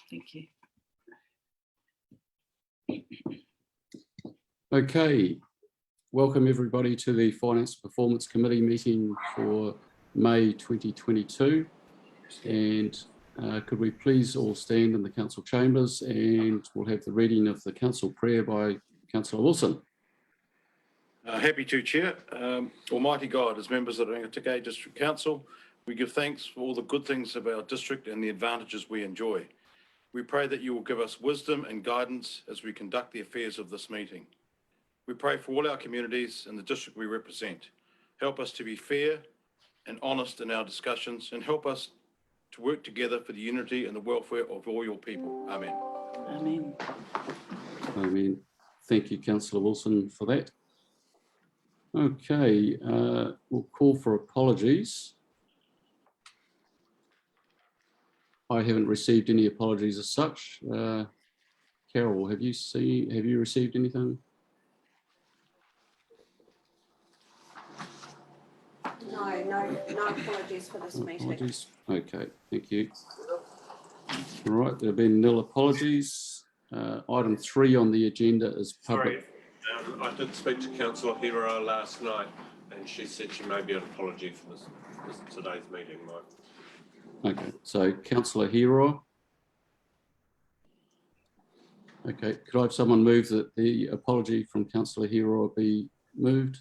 Thank you. Okay, welcome everybody to the Finance Performance Committee meeting for May 2022. And could we please all stand in the council chambers, and we'll have the reading of the council prayer by Councillor Wilson. Happy to, Chair. Almighty God, as members of the Rangitikei District Council, we give thanks for all the good things of our district and the advantages we enjoy. We pray that you will give us wisdom and guidance as we conduct the affairs of this meeting. We pray for all our communities and the district we represent. Help us to be fair and honest in our discussions, and help us to work together for the unity and the welfare of all your people. Amen. Amen. Amen. Thank you, Councillor Wilson, for that. Okay, we'll call for apologies. I haven't received any apologies as such. Carol, have you received anything? No apologies for this meeting. Apologies. Okay, thank you. All right, there have been nil apologies. Item 3 on the agenda is public. Sorry, I did speak to Councillor Hero last night, and she said she may be an apology for this today's meeting, Mike. Okay, so Councillor Hero. Okay, could I have someone move that the apology from Councillor Hero be moved?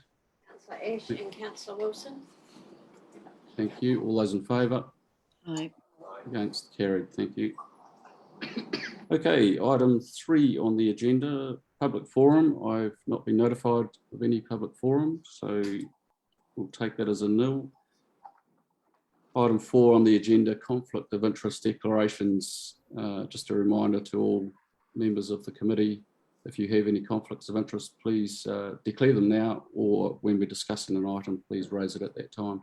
Councillor Ash and Councillor Wilson. Thank you. All those in favour? Aye. Against? Carried. Thank you. Okay, item 3 on the agenda, public forum. I've not been notified of any public forum, so we'll take that as a nil. Item 4 on the agenda, conflict of interest declarations. Just a reminder to all members of the committee, if you have any conflicts of interest, please declare them now, or when we're discussing an item, please raise it at that time.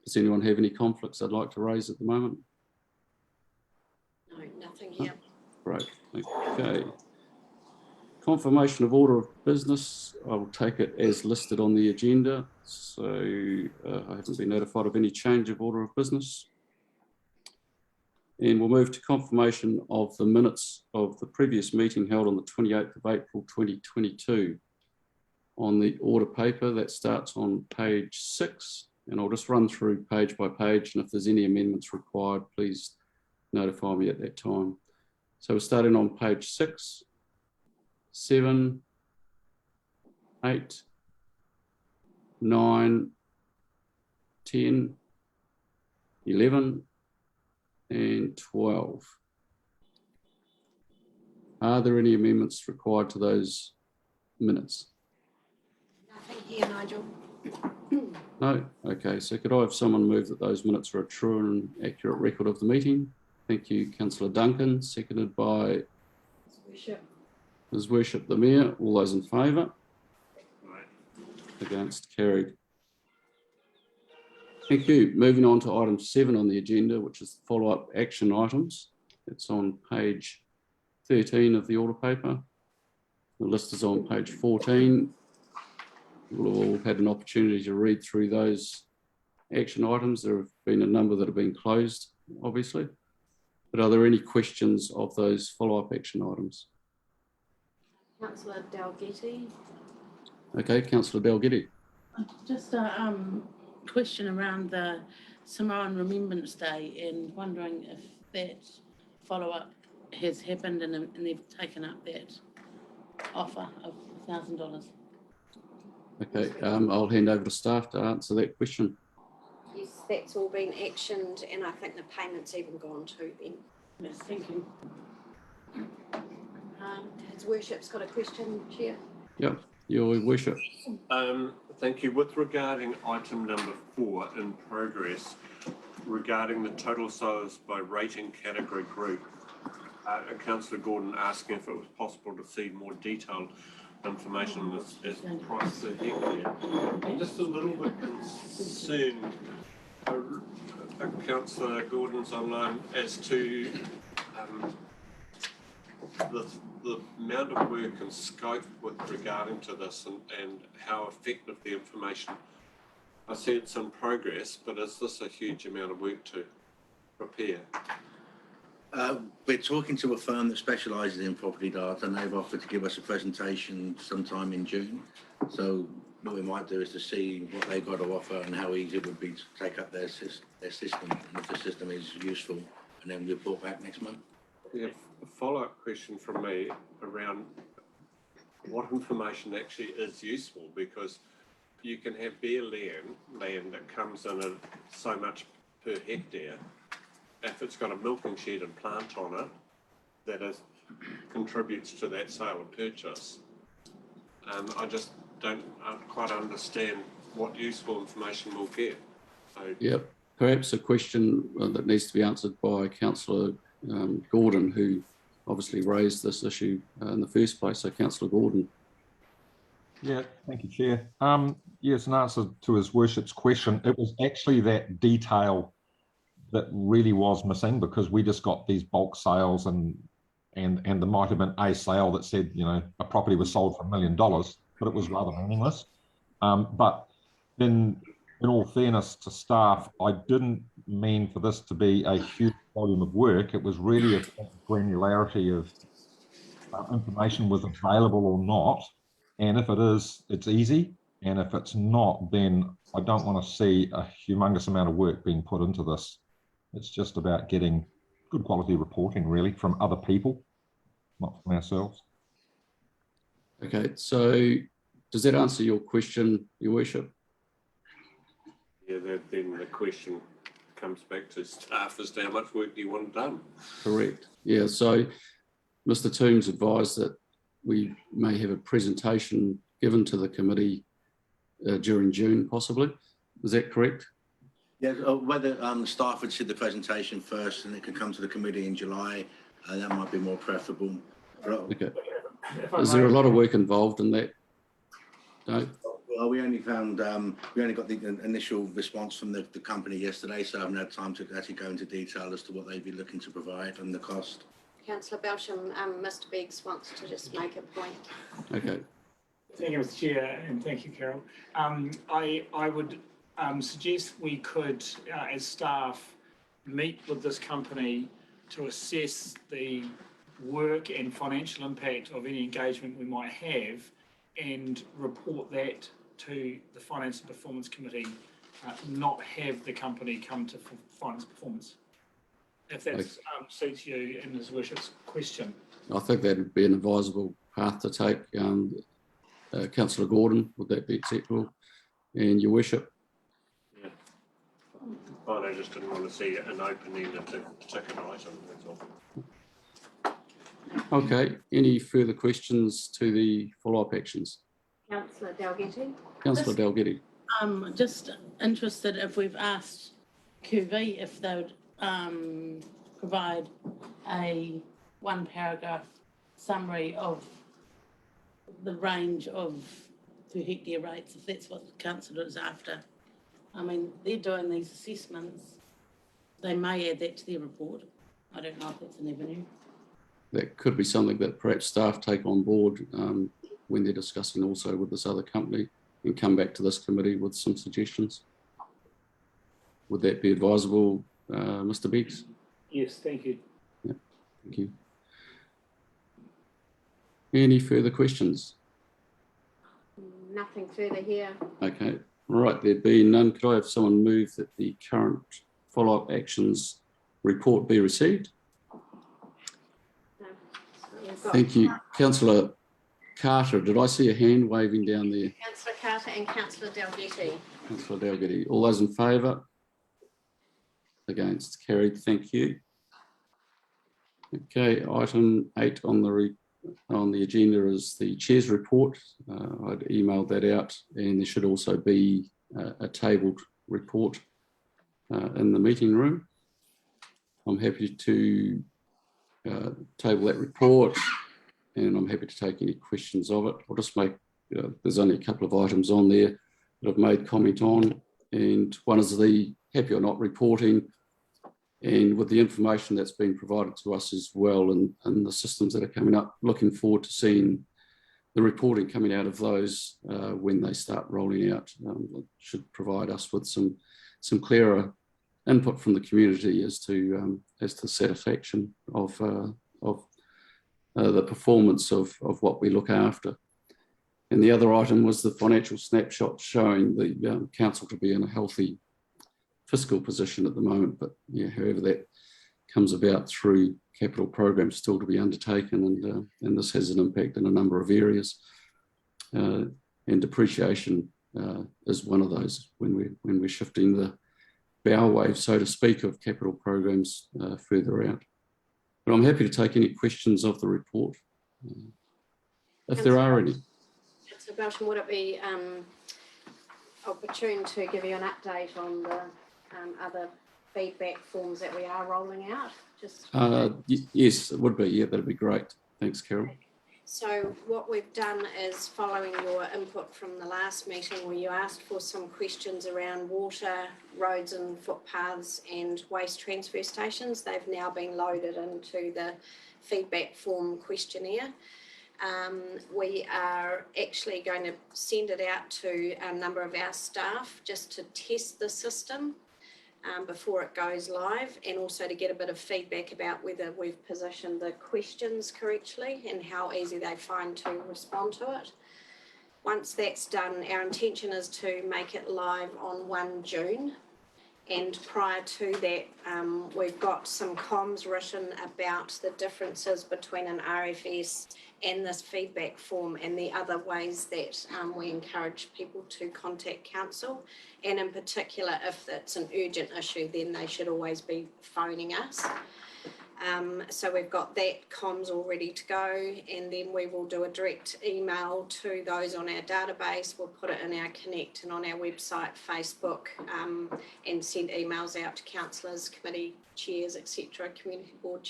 Does anyone have any conflicts they'd like to raise at the moment? No, nothing here. Great, okay. Confirmation of order of business. I will take it as listed on the agenda. So I haven't been notified of any change of order of business. And we'll move to confirmation of the minutes of the previous meeting held on the 28th of April 2022. On the order paper, that starts on page 6. And I'll just run through page by page, and if there's any amendments required, please notify me at that time. So we're starting on page 6, 7, 8, 9, 10, 11, and 12. Are there any amendments required to those minutes? Nothing here, Nigel. No? Okay, so could I have someone move that those minutes are a true and accurate record of the meeting? Thank you, Councillor Duncan, seconded by His Worship the Mayor. All those in favour? Against? Carried. Thank you. Moving on to item 7 on the agenda, which is the follow-up action items. It's on page 13 of the order paper. The list is on page 14. We'll have all had an opportunity to read through those action items. There have been a number that have been closed, obviously. But are there any questions of those follow-up action items? Councillor Dalgety. Okay, Councillor Dalgety. Just a question around the Samoan Remembrance Day, and wondering if that follow-up has happened and they've taken up that offer of $1,000. Okay, I'll hand over to staff to answer that question. Yes, that's all been actioned, and I think the payment's even gone to them. Yes, thank you. His Worship's got a question, Chair. Yep, Your Worship. Thank you. With regarding item number 4 in progress, regarding the total sales by rating category group, Councillor Gordon asking if it was possible to see more detailed information on this as price per hectare. I'm just a little bit concerned, Councillor Gordon's online, as to the amount of work and scope with regarding to this, and how effective the information. I see it's in progress, but is this a huge amount of work to prepare? We're talking to a firm that specialises in property data, and they've offered to give us a presentation sometime in June. So what we might do is to see what they've got to offer and how easy it would be to take up their system, and if the system is useful, and then report back next month. Yeah, a follow-up question from me around what information actually is useful, because you can have bare land that comes in at so much per hectare. If it's got a milking shed and plant on it, that contributes to that sale and purchase. I just don't quite understand what useful information we'll get. So, Yep. Perhaps a question that needs to be answered by Councillor Gordon, who obviously raised this issue in the first place. So, Councillor Gordon. Yeah, thank you, Chair. Yes, in answer to His Worship's question, it was actually that detail that really was missing, because we just got these bulk sales and there might have been a sale that said, you know, a property was sold for $1 million, but it was rather meaningless. But then, in all fairness to staff, I didn't mean for this to be a huge volume of work. It was really a granularity of information was available or not. And if it is, it's easy. And if it's not, then I don't want to see a humongous amount of work being put into this. It's just about getting good quality reporting, really, from other people, not from ourselves. Okay, so does that answer your question, Your Worship? yeah, then the question comes back to staff as to how much work do you want done? Correct. Yeah, so Mr. Toombs advised that we may have a presentation given to the committee during June, possibly. Is that correct? Yeah, whether staff would see the presentation first and it could come to the committee in July, that might be more preferable. Okay. Is there a lot of work involved in that? No? Well, we only found, we only got the initial response from the company yesterday, so I haven't had time to actually go into detail as to what they'd be looking to provide and the cost. Councillor Belsham, Mr Biggs wants to just make a point. Okay. Thank you, Mr Chair, and thank you, Carol. I would suggest we could, as staff, meet with this company to assess the work and financial impact of any engagement we might have, and report that to the Finance and Performance Committee, not have the company come to Finance and Performance. If that suits you in His Worship's question. I think that would be an advisable path to take. Councillor Gordon, would that be acceptable? And Your Worship? Yeah. Fine, I just didn't want to see an opening at a particular item, that's all. Okay, any further questions to the follow-up actions? Councillor Dalgety. Councillor Dalgety. Just interested if we've asked QV if they would provide a one paragraph summary of the range of per hectare rates, if that's what the councillor is after. I mean, they're doing these assessments. They may add that to their report. I don't know if that's an avenue. That could be something that perhaps staff take on board when they're discussing also with this other company, and come back to this committee with some suggestions. Would that be advisable, Mr. Biggs? Yes, thank you. Yeah, thank you. Any further questions? Nothing further here. Okay, right, there being none, could I have someone move that the current follow-up actions report be received? No. We've got Thank you. Councillor Carter, did I see a hand waving down there? Councillor Carter and Councillor Dalgety. Councillor Dalgety, all those in favour? Against, carried, thank you. Okay, item 8 on the agenda is the Chair's report. I'd emailed that out, and there should also be a tabled report in the meeting room. I'm happy to table that report, and I'm happy to take any questions of it. I'll just make, there's only a couple of items on there that I've made comment on, and one is the happy or not reporting, and with the information that's been provided to us as well, and the systems that are coming up, looking forward to seeing the reporting coming out of those when they start rolling out. It should provide us with some clearer input from the community as to satisfaction of the performance of what we look after. And the other item was the financial snapshot showing the council to be in a healthy fiscal position at the moment. But yeah, however that comes about through capital programs still to be undertaken, and this has an impact in a number of areas. And depreciation is one of those when we're shifting the bow wave, so to speak, of capital programs further out. But I'm happy to take any questions of the report, if there are any. So Belsham, would it be opportune to give you an update on the other feedback forms that we are rolling out? Yes, it would be. Yeah, that'd be great. Thanks, Carol. So what we've done is, following your input from the last meeting where you asked for some questions around water, roads and footpaths and waste transfer stations, they've now been loaded into the feedback form questionnaire. We are actually going to send it out to a number of our staff just to test the system before it goes live, and also to get a bit of feedback about whether we've positioned the questions correctly and how easy they find to respond to it. Once that's done, our intention is to make it live on 1 June. And prior to that, we've got some comms written about the differences between an RFS and this feedback form, and the other ways that we encourage people to contact council. And in particular, if it's an urgent issue, then they should always be phoning us. So we've got that comms all ready to go, and then we will do a direct email to those on our database. We'll put it in our Connect and on our website, Facebook, and send emails out to councillors, committee chairs, etc., community board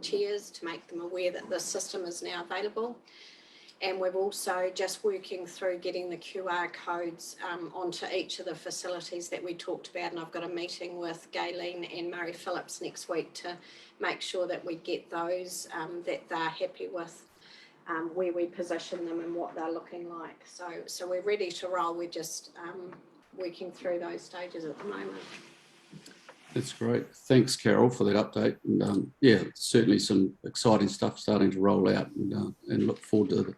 chairs, to make them aware that this system is now available. And we're also just working through getting the QR codes onto each of the facilities that we talked about. And I've got a meeting with Gayleen and Murray Phillips next week to make sure that we get those, that they're happy with where we position them and what they're looking like. So we're ready to roll. We're just working through those stages at the moment. That's great. Thanks, Carol, for that update. And yeah, certainly some exciting stuff starting to roll out, and look forward to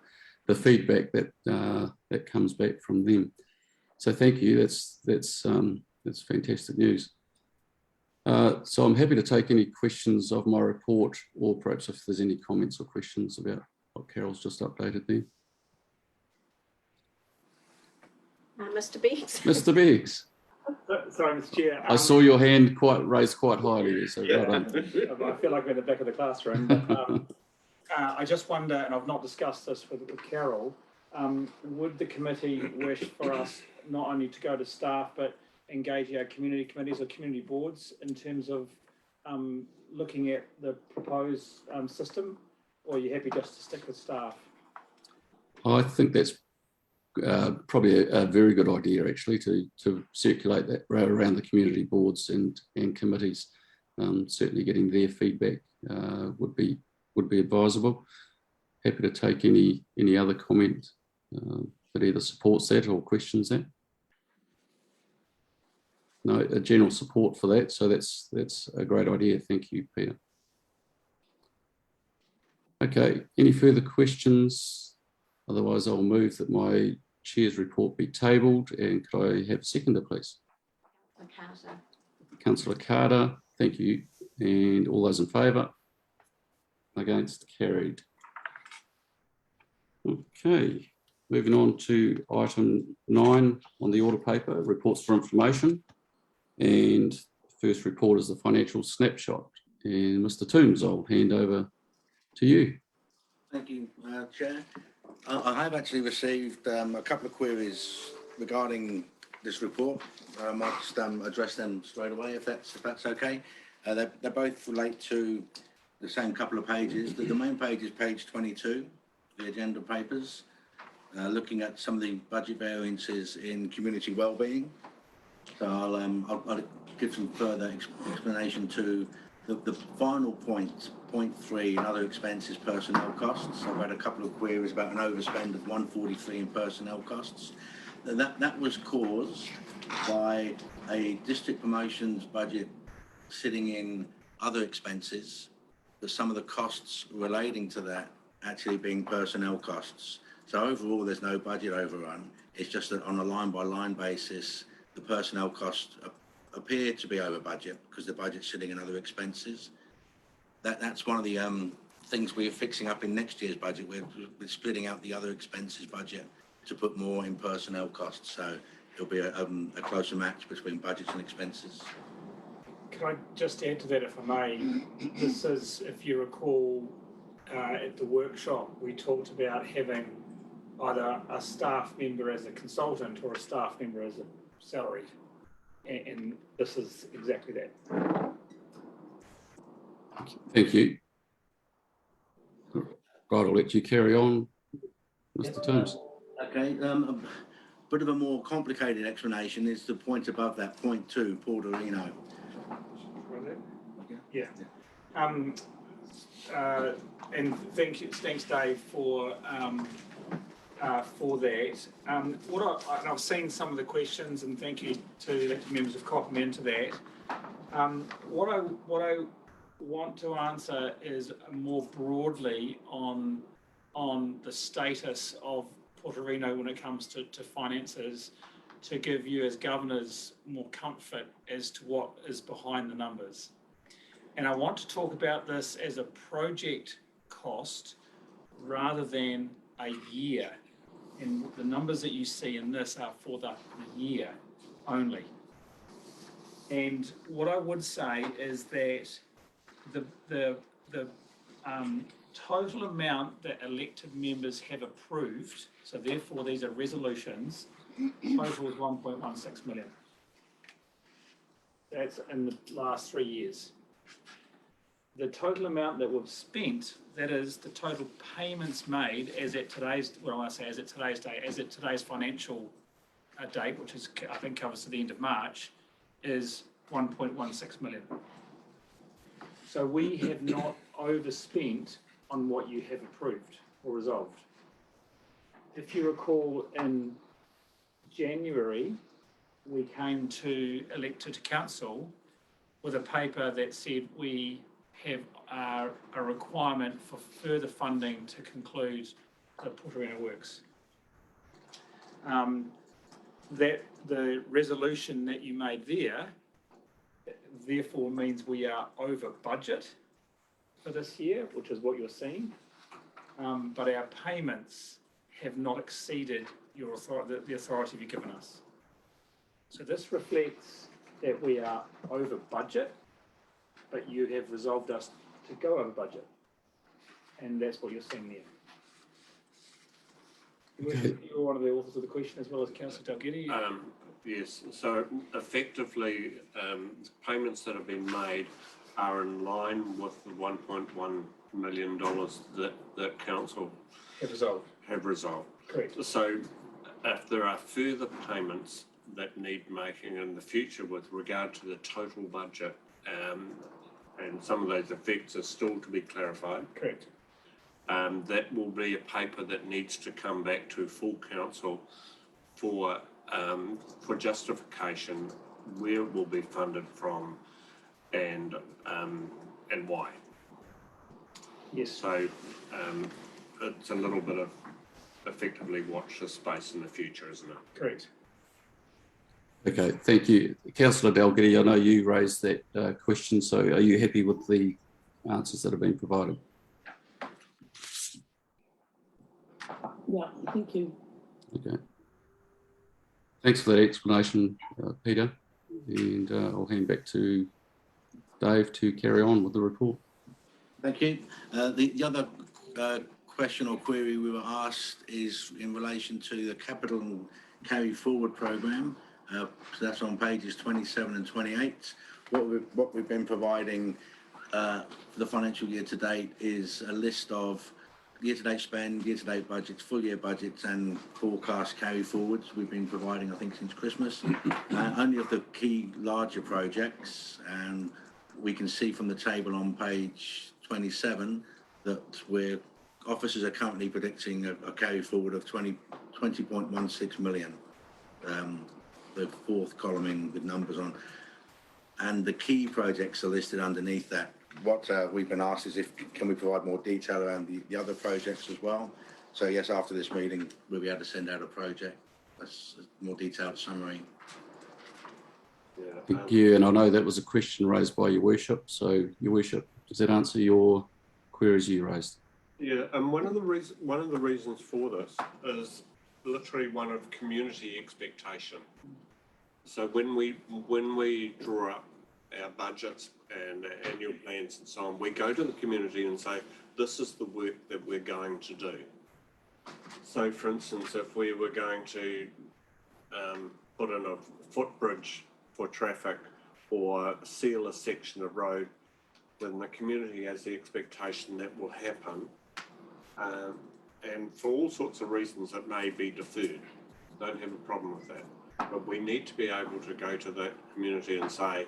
the feedback that comes back from them. So thank you. That's fantastic news. So I'm happy to take any questions of my report, or perhaps if there's any comments or questions about what Carol's just updated there. Mr. Biggs. Mr. Biggs. Sorry, Mr. Chair. I saw your hand raised quite highly there, so well done. I feel like we're in the back of the classroom. But, I just wonder, and I've not discussed this with Carol, would the committee wish for us not only to go to staff, but engage our community committees or community boards in terms of looking at the proposed system, or are you happy just to stick with staff? I think that's probably a very good idea, actually, to circulate that around the community boards and committees. Certainly getting their feedback would be advisable. Happy to take any other comment that either supports that or questions that. No, a general support for that, so that's a great idea. Thank you, Peter. Okay, any further questions? Otherwise, I'll move that my chair's report be tabled, and could I have a seconder, please? Councillor Carter, thank you. And all those in favour? Against? Carried. Okay, moving on to item 9 on the order paper, reports for information. And the first report is the financial snapshot. And Mr. Toombs, I'll hand over to you. Thank you, Chair. I have actually received a couple of queries regarding this report. I might just address them straight away, if that's okay. They both relate to the same couple of pages. The main page is page 22, the agenda papers, looking at some of the budget variances in community wellbeing. So I'll give some further explanation to the final point 3 and other expenses, personnel costs. I've had a couple of queries about an overspend of 143 in personnel costs. that was caused by a district promotions budget sitting in other expenses, but some of the costs relating to that actually being personnel costs. So overall, there's no budget overrun. It's just that on a line-by-line basis, the personnel costs appear to be over budget because the budget's sitting in other expenses. That's one of the things we're fixing up in next year's budget. We're splitting out the other expenses budget to put more in personnel costs. So it'll be a closer match between budgets and expenses. Can I just add to that, if I may? This is, if you recall, at the workshop, we talked about having either a staff member as a consultant or a staff member as a salary. And this is exactly that. Thank you. Right, I'll let you carry on, Mr. Timms. Okay, a bit of a more complicated explanation is the point above that, point 2, Porterino. Yeah. And thanks, Dave, for that. And I've seen some of the questions, and thank you to elected members of copying me into that. What I want to answer is more broadly on the status of Porterino when it comes to finances, to give you as governors more comfort as to what is behind the numbers. And I want to talk about this as a project cost rather than a year. And the numbers that you see in this are for the year only. And what I would say is that the total amount that elected members have approved, so therefore these are resolutions, total is 1.16 million. That's in the last 3 years. The total amount that we've spent, that is the total payments made as at today's, well, I say as at today's date, as at today's financial date, which is, I think covers to the end of March, is 1.16 million. So we have not overspent on what you have approved or resolved. If you recall, in January, we came to elected council with a paper that said we have a requirement for further funding to conclude the Porterino works. That the resolution that you made there, therefore means we are over budget for this year, which is what you're seeing, but our payments have not exceeded your authority, the authority you've given us. So this reflects that we are over budget, but you have resolved us to go over budget. And that's what you're seeing there. Okay. You're one of the authors of the question as well as Councillor Dalgety. Yes, so effectively, payments that have been made are in line with the $1.1 million that council have resolved. Correct. So if there are further payments that need making in the future with regard to the total budget, and some of those effects are still to be clarified. Correct. That will be a paper that needs to come back to full council for justification where it will be funded from and why. Yes. So it's a little bit of effectively watch this space in the future, isn't it? Correct. Okay, thank you. Councillor Dalgety, I know you raised that question, so are you happy with the answers that have been provided? Yeah, thank you. Okay. Thanks for that explanation, Peter. And I'll hand back to Dave to carry on with the report. Thank you. The other question or query we were asked is in relation to the capital carry forward program. So that's on pages 27 and 28. What we've been providing for the financial year to date is a list of year-to-date spend, year-to-date budgets, full-year budgets, and forecast carry forwards. We've been providing, I think, since Christmas. Only of the key larger projects, and we can see from the table on page 27 that officers are currently predicting a carry forward of 20.16 million. the fourth column with numbers on, and the key projects are listed underneath that. What we've been asked is can we provide more detail around the other projects as well? So yes, after this meeting, we'll be able to send out a project. That's a more detailed summary. Yeah, Thank you. And I know that was a question raised by Your Worship. So, Your Worship, does that answer your queries you raised? yeah, and one of the reasons for this is literally one of community expectation. So when we draw up our budgets and annual plans and so on, we go to the community and say, this is the work that we're going to do. So for instance, if we were going to put in a footbridge for traffic or seal a section of road, then the community has the expectation that will happen. And for all sorts of reasons, it may be deferred. Don't have a problem with that. But we need to be able to go to the community and say,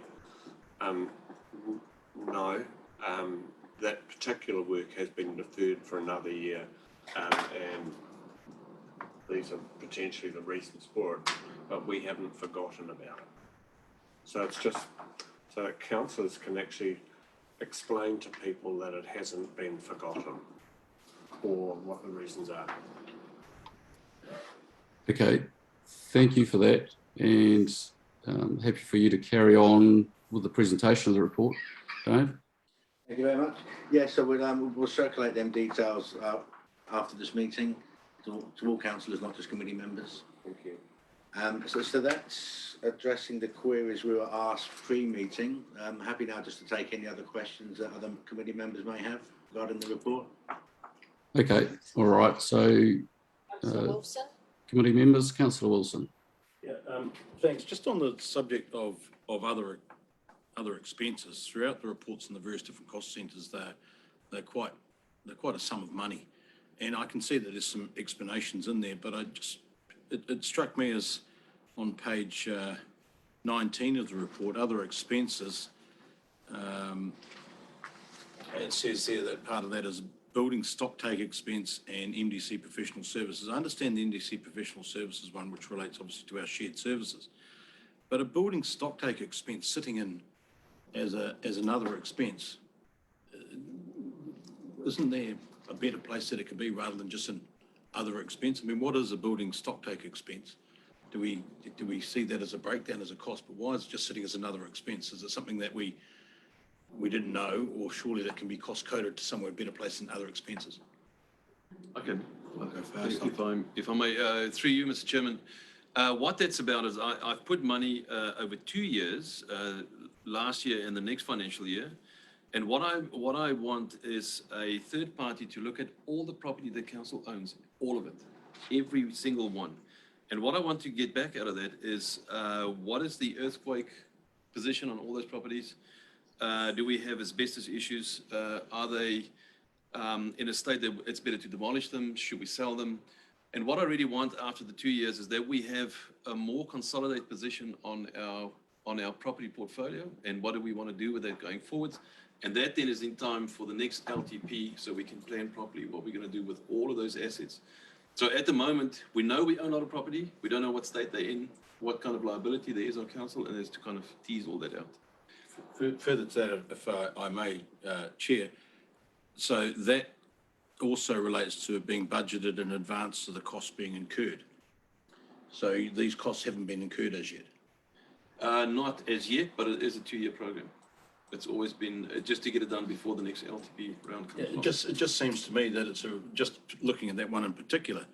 no, that particular work has been deferred for another year, and these are potentially the reasons for it, but we haven't forgotten about it. So it's just so that councillors can actually explain to people that it hasn't been forgotten or what the reasons are. Okay, thank you for that, and happy for you to carry on with the presentation of the report, Dave. Thank you very much. Yeah, so we'll circulate them details after this meeting to all councillors, not just committee members. Thank you. So that's addressing the queries we were asked pre-meeting. I'm happy now just to take any other questions that other committee members may have regarding the report. Okay, all right. So, Wilson? committee members, Councillor Wilson. Yeah, thanks. Just on the subject of other expenses, throughout the reports and the various different cost centres, they're quite a sum of money, and I can see that there's some explanations in there, but it struck me as on page 19 of the report, other expenses. It says there that part of that is building stocktake expense and MDC professional services. I understand the MDC professional services one, which relates obviously to our shared services, but a building stocktake expense sitting in as another expense, isn't there a better place that it could be rather than just an other expense? I mean, what is a building stocktake expense? Do we see that as a breakdown as a cost, but why is it just sitting as another expense? Is it something that we didn't know, or surely that can be cost coded to somewhere better place than other expenses? Okay. I'll go first. If I may, through you, Mr. Chairman, what that's about is I've put money over 2 years, last year and the next financial year, and what I want is a third party to look at all the property the council owns, all of it, every single one. And what I want to get back out of that is what is the earthquake position on all those properties? Do we have asbestos issues? Are they in a state that it's better to demolish them? Should we sell them? And what I really want after the 2 years is that we have a more consolidated position on our property portfolio, and what do we want to do with that going forwards? And that then is in time for the next LTP, so we can plan properly what we're going to do with all of those assets. So at the moment, we know we own a lot of property. We don't know what state they're in, what kind of liability there is on council, and it's to kind of tease all that out. Further to that, if I may, Chair, so that also relates to it being budgeted in advance of the cost being incurred. So these costs haven't been incurred as yet. Not as yet, but it is a 2-year program. It's always been just to get it done before the next LTP round comes along. It just seems to me that it's just looking at that one in particular,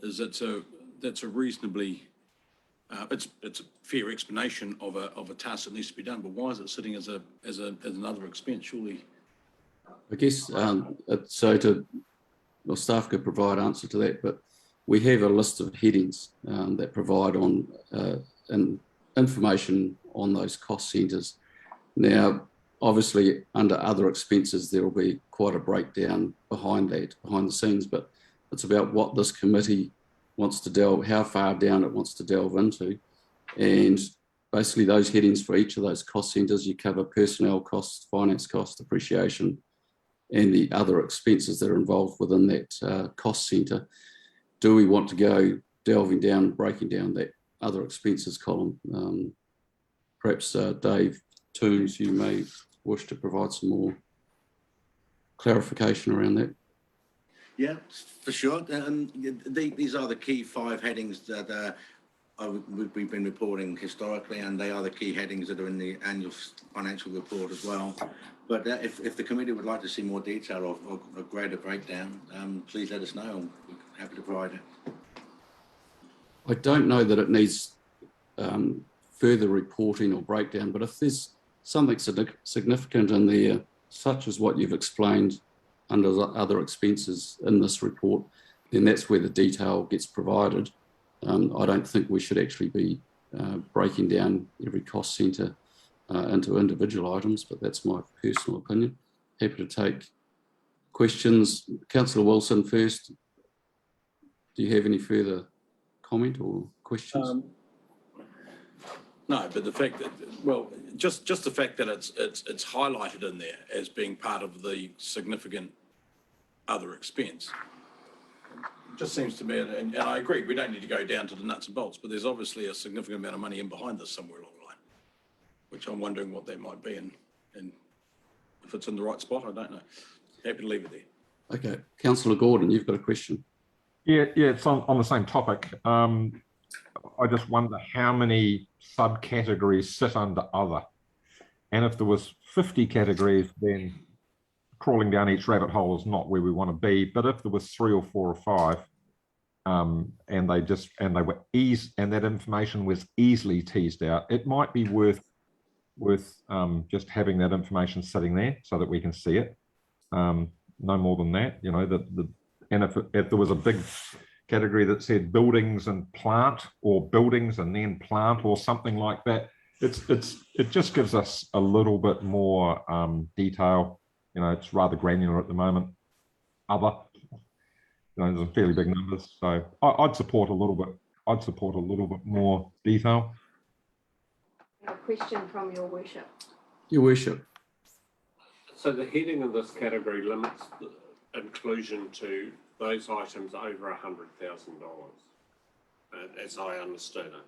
is that's a reasonably it's a fair explanation of a task that needs to be done. But why is it sitting as another expense? Surely. I guess staff could provide answer to that, but we have a list of headings that provide on information on those cost centres. Now, obviously, under other expenses, there will be quite a breakdown behind the scenes, but it's about what this committee wants to delve, how far down it wants to delve into. And basically those headings for each of those cost centres, you cover personnel costs, finance costs, depreciation, and the other expenses that are involved within that cost centre. Do we want to go delving down, breaking down that other expenses column. Perhaps Dave Toombs, you may wish to provide some more clarification around that. Yeah, for sure. And these are the key 5 headings that we've been reporting historically, and they are the key headings that are in the annual financial report as well. But if the committee would like to see more detail or a greater breakdown, please let us know. We're happy to provide it. I don't know that it needs further reporting or breakdown, but if there's something significant in there, such as what you've explained under the other expenses in this report, then that's where the detail gets provided. I don't think we should actually be breaking down every cost centre into individual items, but that's my personal opinion. Happy to take questions. Councillor Wilson first. Do you have any further comment or questions? No, but the fact that, well, just the fact that it's highlighted in there as being part of the significant other expense, just seems to me, and I agree, we don't need to go down to the nuts and bolts, but there's obviously a significant amount of money in behind this somewhere along the line, which I'm wondering what that might be, and if it's in the right spot, I don't know. Happy to leave it there. Okay, Councillor Gordon, you've got a question. Yeah, it's on the same topic. I just wonder how many subcategories sit under other. And if there was 50 categories, then crawling down each rabbit hole is not where we want to be. But if there was 3 or 4 or 5, and that information was easily teased out, it might be worth just having that information sitting there so that we can see it. No more than that, you know. And if there was a big category that said buildings and plant, or buildings and then plant, or something like that, it just gives us a little bit more detail. You know, it's rather granular at the moment. Other, you know, there's fairly big numbers, so I'd support a little bit. I'd support a little bit more detail. A question from Your Worship. Your Worship. So the heading of this category limits the inclusion to those items over $100,000, as I understood it.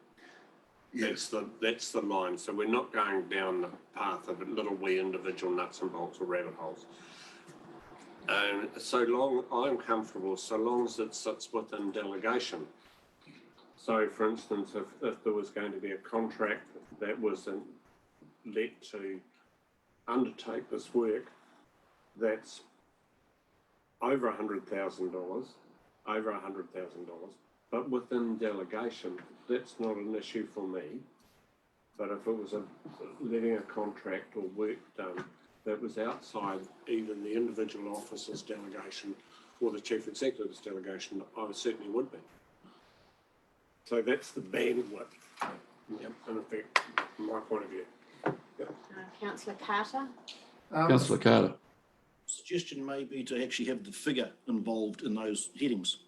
Yes. That's the line. So we're not going down the path of little wee individual nuts and bolts or rabbit holes. And so long, I'm comfortable, so long as it sits within delegation. So for instance, if there was going to be a contract that was let to undertake this work, that's over $100,000, but within delegation, that's not an issue for me. But if it was letting a contract or work done that was outside even the individual officer's delegation or the chief executive's delegation, I certainly would be. So that's the bandwidth, in effect, from my point of view. Councillor Carter. Councillor Carter. Suggestion may be to actually have the figure involved in those headings.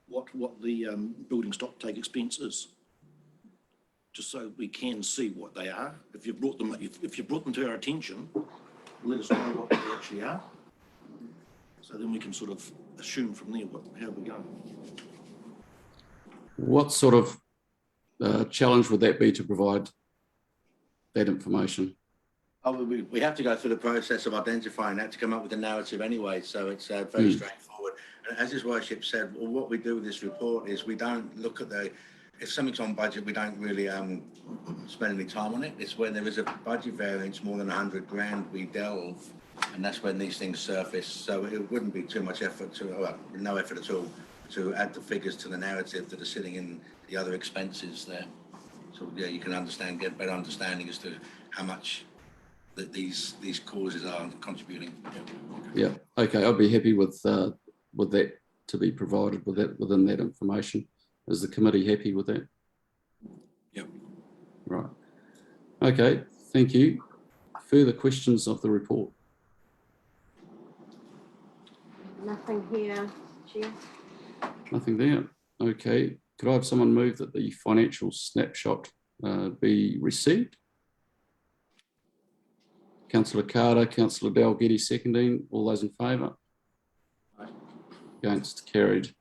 What the building stock take expense is, just so we can see what they are. If you brought them to our attention, let us know what they actually are. So then we can sort of assume from there how we go. What sort of challenge would that be to provide that information? Oh, we have to go through the process of identifying that to come up with a narrative anyway, so it's very straightforward. And as His Worship said, well, what we do with this report is we don't look at if something's on budget, we don't really spend any time on it. It's when there is a budget variance more than 100 grand, we delve, and that's when these things surface. So it wouldn't be too much effort no effort at all, to add the figures to the narrative that are sitting in the other expenses there. So yeah, you can get a better understanding as to how much that these causes are contributing. Yeah. Okay. I'd be happy with that to be provided within that information. Is the committee happy with that? Yep. Right. Okay. Thank you. Further questions of the report? Nothing here, Chair. Nothing there. Okay. Could I have someone move that the financial snapshot be received? Councillor Carter, Councillor Dalgety seconding. All those in favour? Against? Carried.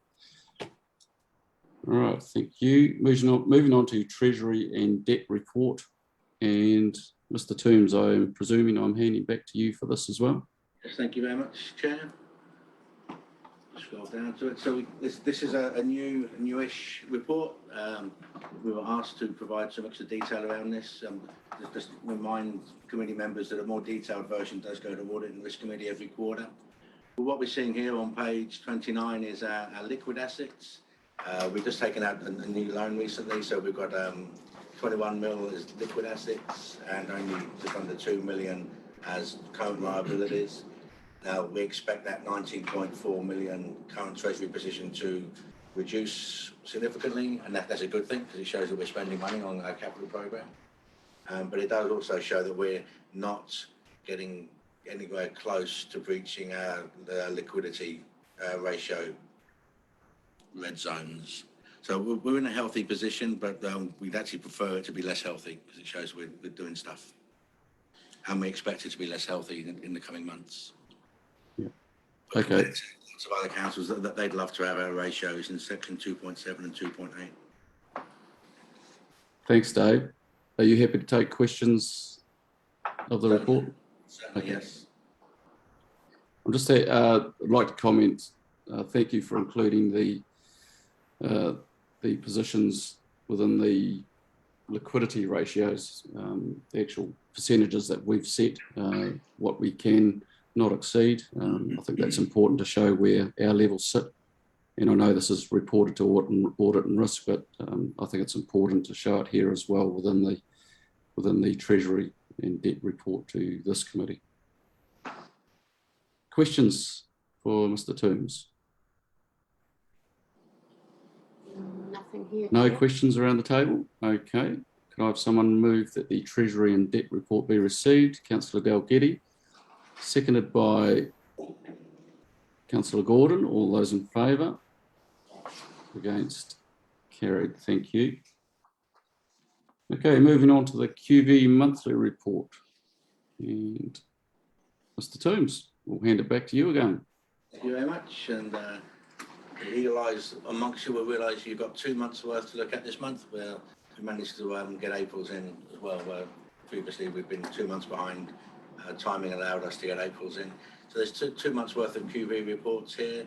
All right, thank you. Moving on to Treasury and Debt Report. And Mr. Toombs, I'm presuming I'm handing back to you for this as well. Yes, thank you very much, Chair. Scroll down to it. So this is a newish report. We were asked to provide some extra detail around this. Just remind committee members that a more detailed version does go to Audit and Risk Committee every quarter. But what we're seeing here on page 29 is our liquid assets. We've just taken out a new loan recently, so we've got 21 mil as liquid assets and only just under 2 million as current liabilities. Now, we expect that 19.4 million current treasury position to reduce significantly, and that's a good thing because it shows that we're spending money on our capital program. But it does also show that we're not getting anywhere close to breaching our liquidity ratio red zones. So we're in a healthy position, but we'd actually prefer it to be less healthy because it shows we're doing stuff. And we expect it to be less healthy in the coming months. Yeah. Okay. Lots of other councils that they'd love to have our ratios in section 2.7 and 2.8. Thanks, Dave. Are you happy to take questions of the report? Certainly, Okay. yes. I'll just say, I'd like to comment, thank you for including the positions within the liquidity ratios, the actual percentages that we've set, what we can not exceed. I think that's important to show where our levels sit. And I know this is reported to audit and risk, but I think it's important to show it here as well within the Treasury and Debt report to this committee. Questions for Mr. Toombs? Nothing here. No Chair. questions around the table? Okay. Can I have someone move that the Treasury and Debt report be received? Councillor Dalgety, seconded by Councillor Gordon. All those in favour? Against? Carried. Thank you. Okay, moving on to the QV monthly report. And Mr. Toombs, we'll hand it back to you again. Thank you very much. And eagle eyes amongst you will realise you've got 2 months worth to look at this month. Where we managed to get April's in as well, where previously we've been 2 months behind. Timing allowed us to get April's in. So there's 2 months worth of QV reports here.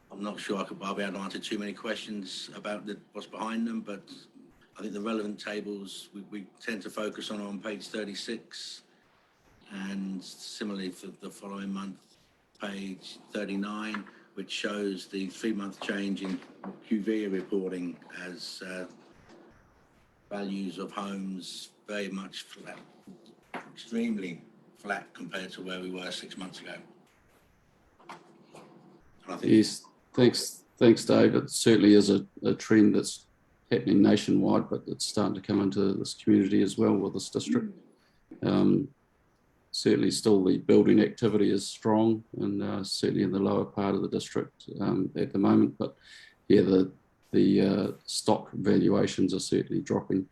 I'm not sure I'll be able to answer too many questions about what's behind them, but I think the relevant tables we tend to focus on page 36, and similarly for the following month, page 39, which shows the 3-month change in QV reporting as values of homes very much flat, extremely flat compared to where we were 6 months ago. And I think Yes, thanks, Dave. It certainly is a trend that's happening nationwide, but it's starting to come into this community as well with this district. Certainly still the building activity is strong and certainly in the lower part of the district at the moment, but yeah, the stock valuations are certainly dropping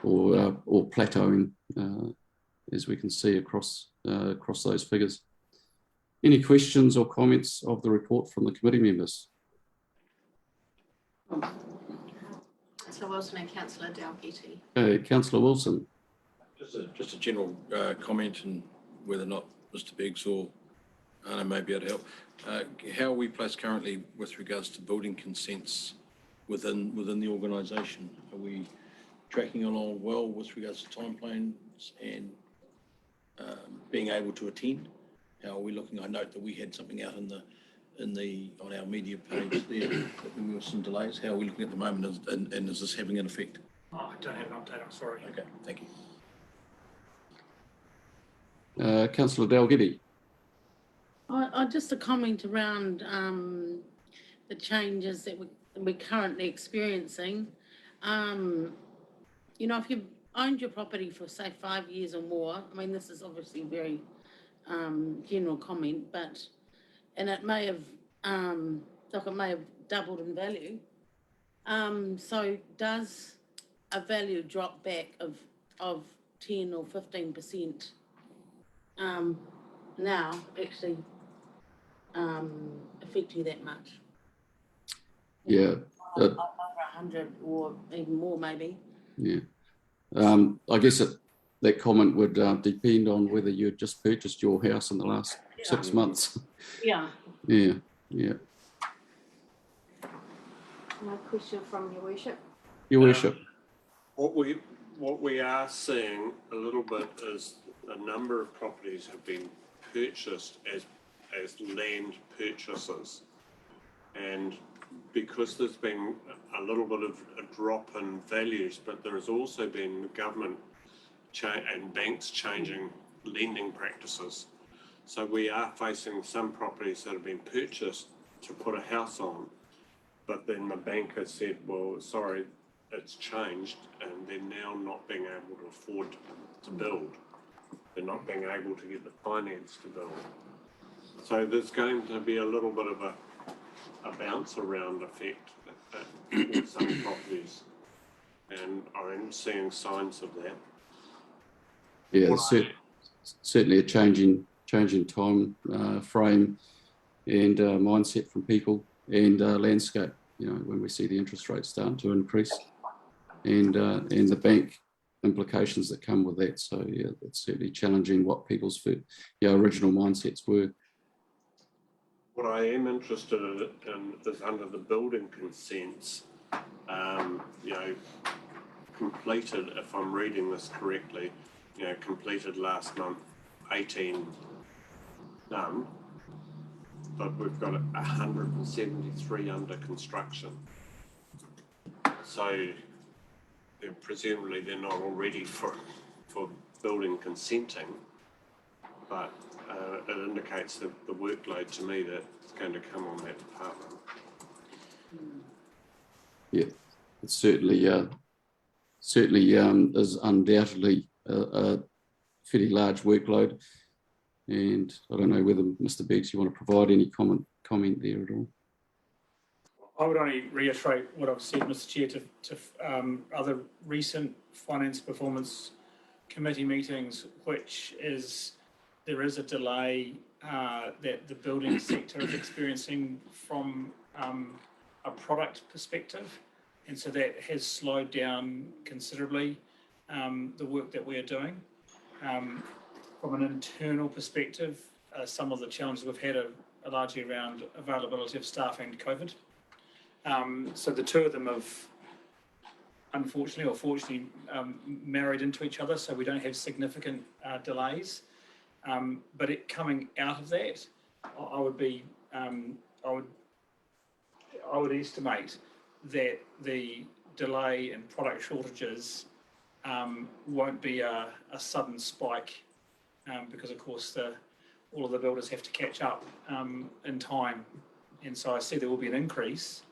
or plateauing as we can see across those figures. Any questions or comments of the report from the committee members? Councillor Wilson and Councillor Dalgety. Okay, Councillor Wilson. Just a general comment, and whether or not Mr. Biggs or Anna may be able to help. How are we placed currently with regards to building consents within the organisation? Are we tracking along well with regards to time plans and being able to attend? How are we looking? I note that we had something out on our media page there that there were some delays. How are we looking at the moment, and is this having an effect? Oh, I don't have an update, I'm sorry. Okay, thank you. Councillor Dalgety. Just a comment around the changes that we're currently experiencing. You know, if you've owned your property for say 5 years or more, I mean, this is obviously very general comment, and it may have doubled in value. So does a value drop back of 10 or 15% now actually affect you that much? Yeah, Over 100 or even more maybe. yeah. I guess that comment would depend on whether you had just purchased your house in the last 6 months. Yeah. Yeah, yeah. No question from your worship. Your worship. What we are seeing a little bit is a number of properties have been purchased as land purchases. And because there's been a little bit of a drop in values, but there has also been government and banks changing lending practices. So we are facing some properties that have been purchased to put a house on, but then the bank has said, well, sorry, it's changed, and they're now not being able to afford to build. They're not being able to get the finance to build. So there's going to be a little bit of a bounce around effect with some properties, and I'm seeing signs of that. Yeah, certainly a changing time frame and mindset from people and landscape. You know, when we see the interest rates starting to increase, and the bank implications that come with that. So yeah, it's certainly challenging what people's original mindsets were. What I am interested in is under the building consents, completed, if I'm reading this correctly, completed last month, 18 done, but we've got 173 under construction. So presumably they're not all ready for building consenting, but it indicates the workload to me that's going to come on that department. Yeah, it's certainly is undoubtedly a fairly large workload, and I don't know whether Mr. Beggs, you want to provide any comment there at all. I would only reiterate what I've said, Mr. Chair, to other recent Finance Performance Committee meetings, which is there is a delay that the building sector is experiencing from a product perspective, and so that has slowed down considerably the work that we are doing. From an internal perspective, some of the challenges we've had are largely around availability of staff and COVID. So the two of them have, unfortunately or fortunately, married into each other, so we don't have significant delays. But it coming out of that, I would estimate that the delay in product shortages won't be a sudden spike, because of course all of the builders have to catch up in time, and so I see there will be an increase.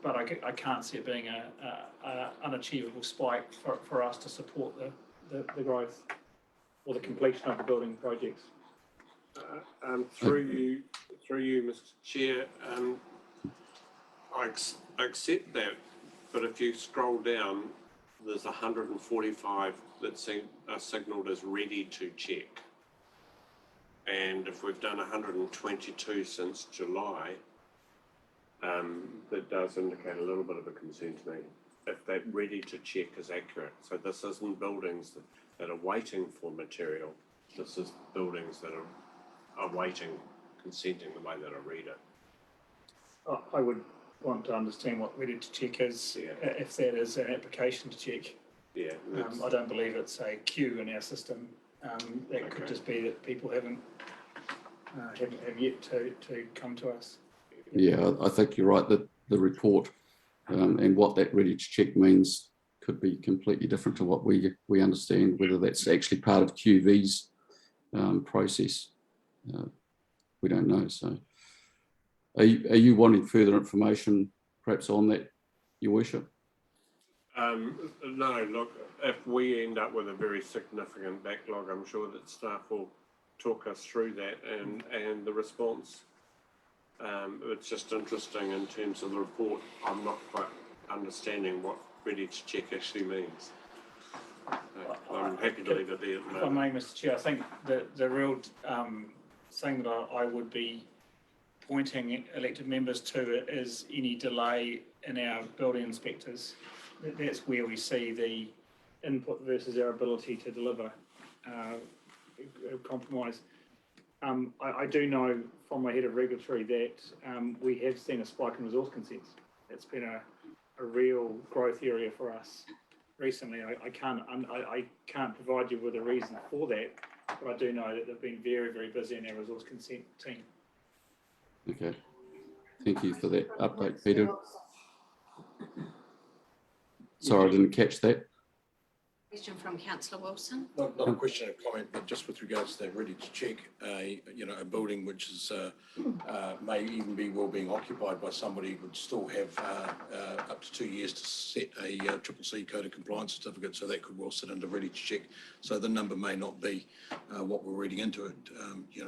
But I can't see it being a unachievable spike for us to support the growth or the completion of the building projects. Through you, Mr. Chair, I accept that, but if you scroll down, there's 145 that are signalled as ready to check. And if we've done 122 since July, that does indicate a little bit of a concern to me, if that ready to check is accurate. So this isn't buildings that are waiting for material, this is buildings that are waiting, consenting the way that I read it. I would want to understand what ready to check is, if that is an application to check. Yeah. I don't believe it's a queue in our system. That could just be that people haven't yet to come to us. Yeah, I think you're right that the report and what that ready to check means could be completely different to what we understand, whether that's actually part of QV's process. We don't know. So are you wanting further information perhaps on that, Your Worship? No, look, if we end up with a very significant backlog, I'm sure that staff will talk us through that and the response. It's just interesting in terms of the report. I'm not quite understanding what ready to check actually means. I'm happy to leave it there. If I may, Mr. Chair, I think the real thing that I would be appointing elected members to is any delay in our building inspectors. That's where we see the input versus our ability to deliver compromise. I do know from my head of regulatory that we have seen a spike in resource consents. It's been a real growth area for us recently. I can't provide you with a reason for that, but I do know that they've been very, very busy in our resource consent team. Okay. Thank you for that update, Peter. Sorry, I didn't catch that. Question from Councillor Wilson. Not a question or comment, but just with regards to that ready to check, a building which is may even be well being occupied by somebody would still have up to 2 years to set a CCC code of compliance certificate, so that could well sit under ready to check. So the number may not be what we're reading into it.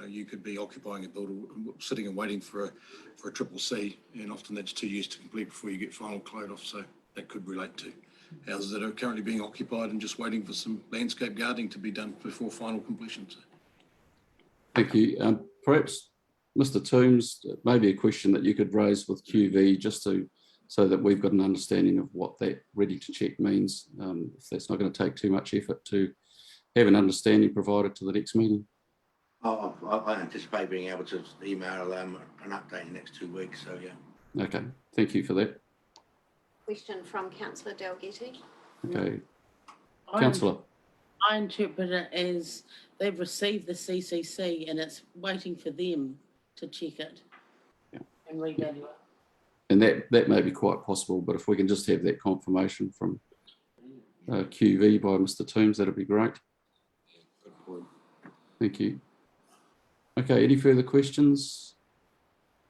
You could be occupying a building, sitting and waiting for a CCC, and often that's 2 years to complete before you get final code off. So that could relate to houses that are currently being occupied and just waiting for some landscape gardening to be done before final completion. So. Thank you. Perhaps, Mr. Toombs, maybe a question that you could raise with QV just so that we've got an understanding of what that ready to check means. If that's not going to take too much effort to have an understanding provided to the next meeting. I anticipate being able to email an update in the next 2 weeks. So yeah. Okay. Thank you for that. Question from Councillor Dalgety. Okay. Councillor. I interpret it as they've received the CCC and it's waiting for them to check it and revalue it. And that may be quite possible, but if we can just have that confirmation from QV by Mr. Toombs, that'd be great. Thank you. Okay, any further questions?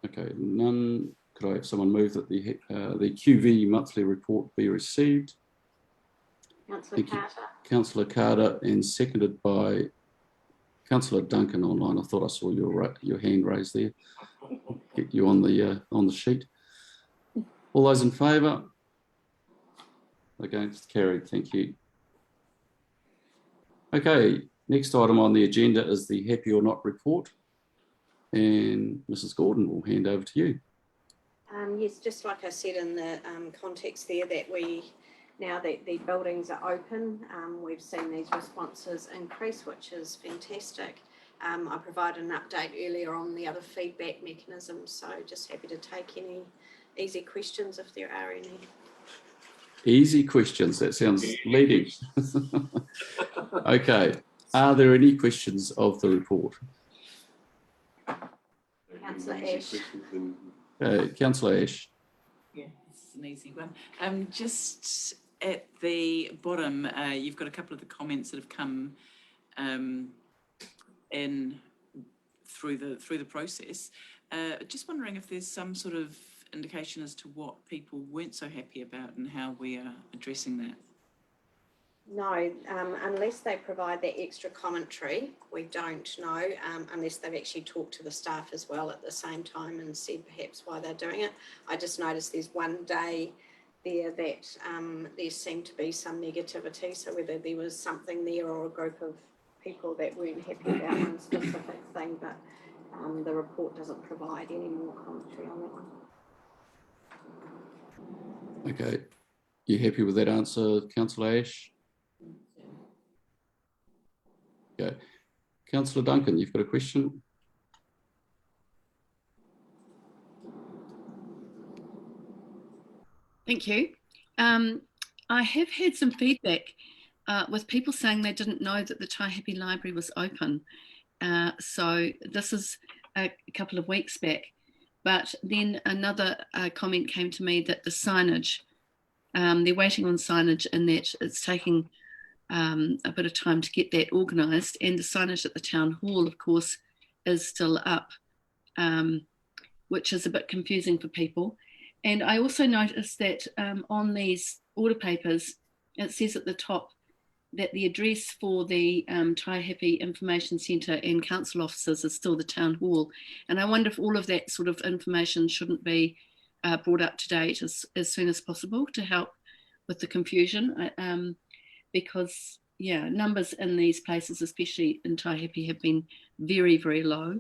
Okay, none. Could I have someone move that the QV monthly report be received? Councillor Carter. Councillor Carter, and seconded by Councillor Duncan online. I thought I saw your hand raised there. Get you on the sheet. All those in favour? Against? Carried. Thank you. Okay, next item on the agenda is the Happy or Not report. And Mrs. Gordon will hand over to you. Yes, just like I said in the context there, that now that the buildings are open, we've seen these responses increase, which is fantastic. I provided an update earlier on the other feedback mechanisms, so just happy to take any easy questions if there are any. Easy questions, that sounds leading. Okay, are there any questions of the report? Councillor Ash. Councillor Ash. Yeah, it's an easy one. Just at the bottom, you've got a couple of the comments that have come in through the process. Just wondering if there's some sort of indication as to what people weren't so happy about and how we are addressing that. No, unless they provide that extra commentary, we don't know, unless they've actually talked to the staff as well at the same time and said perhaps why they're doing it. I just noticed there's one day there that there seemed to be some negativity, so whether there was something there or a group of people that weren't happy about one specific thing, but the report doesn't provide any more commentary on that one. Okay, you happy with that answer, Councillor Ash? Okay, Councillor Duncan, you've got a question? Thank you. I have had some feedback with people saying they didn't know that the Taihape Library was open. So this is a couple of weeks back. But then another comment came to me that the signage, they're waiting on signage and that it's taking a bit of time to get that organised. And the signage at the town hall, of course, is still up, which is a bit confusing for people. And I also noticed that on these order papers, it says at the top that the address for the Taihape Information Centre and council offices is still the town hall. And I wonder if all of that sort of information shouldn't be brought up to date as soon as possible to help with the confusion. Because, yeah, numbers in these places, especially in Taihape, have been very, very low.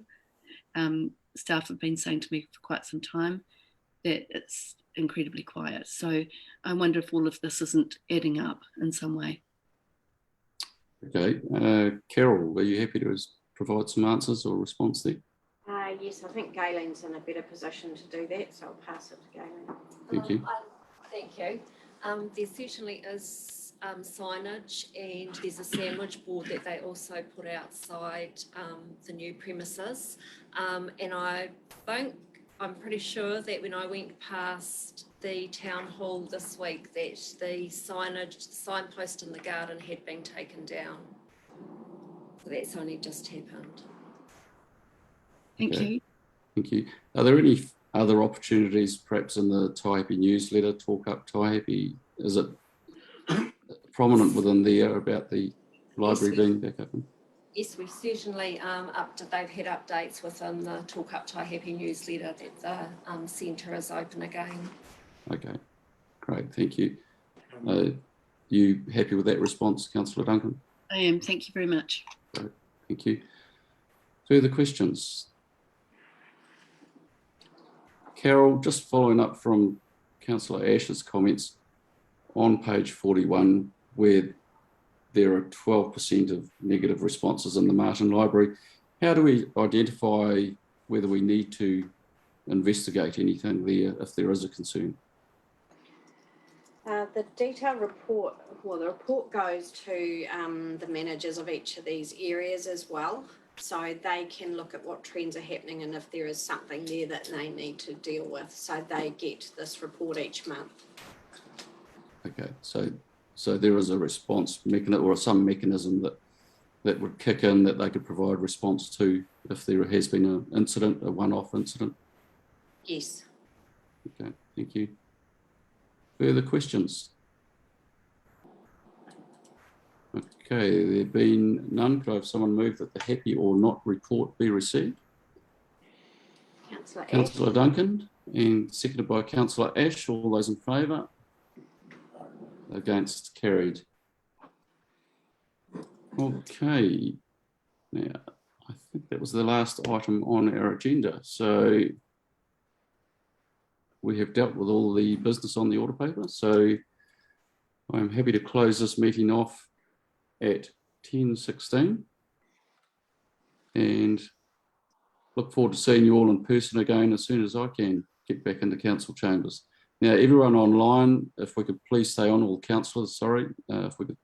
staff have been saying to me for quite some time that it's incredibly quiet. So I wonder if all of this isn't adding up in some way. Okay, Carol, are you happy to provide some answers or response there? Yes, I think Galen's in a better position to do that, so I'll pass it to Galen. Thank you. Thank you. There certainly is signage, and there's a sandwich board that they also put outside the new premises. And I'm pretty sure that when I went past the town hall this week that the signpost in the garden had been taken down. So that's only just happened. Thank you. Thank you. Are there any other opportunities perhaps in the Taihape newsletter, Talk Up Taihape? Is it prominent within there about the library being back open? Yes, we've certainly they've had updates within the Talk Up Taihape newsletter that the centre is open again. Okay, great, thank you. You happy with that response, Councillor Duncan? I am. Thank you very much. Great, thank you. Further questions? Carol, just following up from Councillor Ash's comments on page 41, where there are 12% of negative responses in the Martin Library. How do we identify whether we need to investigate anything there if there is a concern? The detailed report, well, the report goes to the managers of each of these areas as well, so they can look at what trends are happening and if there is something there that they need to deal with. So they get this report each month. Okay, so there is a response mechanism or some mechanism that would kick in that they could provide response to if there has been an incident, a one-off incident? Yes. Okay, thank you. Further questions? Okay, there being none, could I have someone move that the happy or not report be received? Councillor Duncan, and seconded by Councillor Ash. All those in favour? Against? Carried. Okay, now I think that was the last item on our agenda. So we have dealt with all the business on the order paper. So I'm happy to close this meeting off at 10:16 and look forward to seeing you all in person again as soon as I can get back into council chambers. Now, everyone online, if we could please stay on, all councillors, sorry, if we could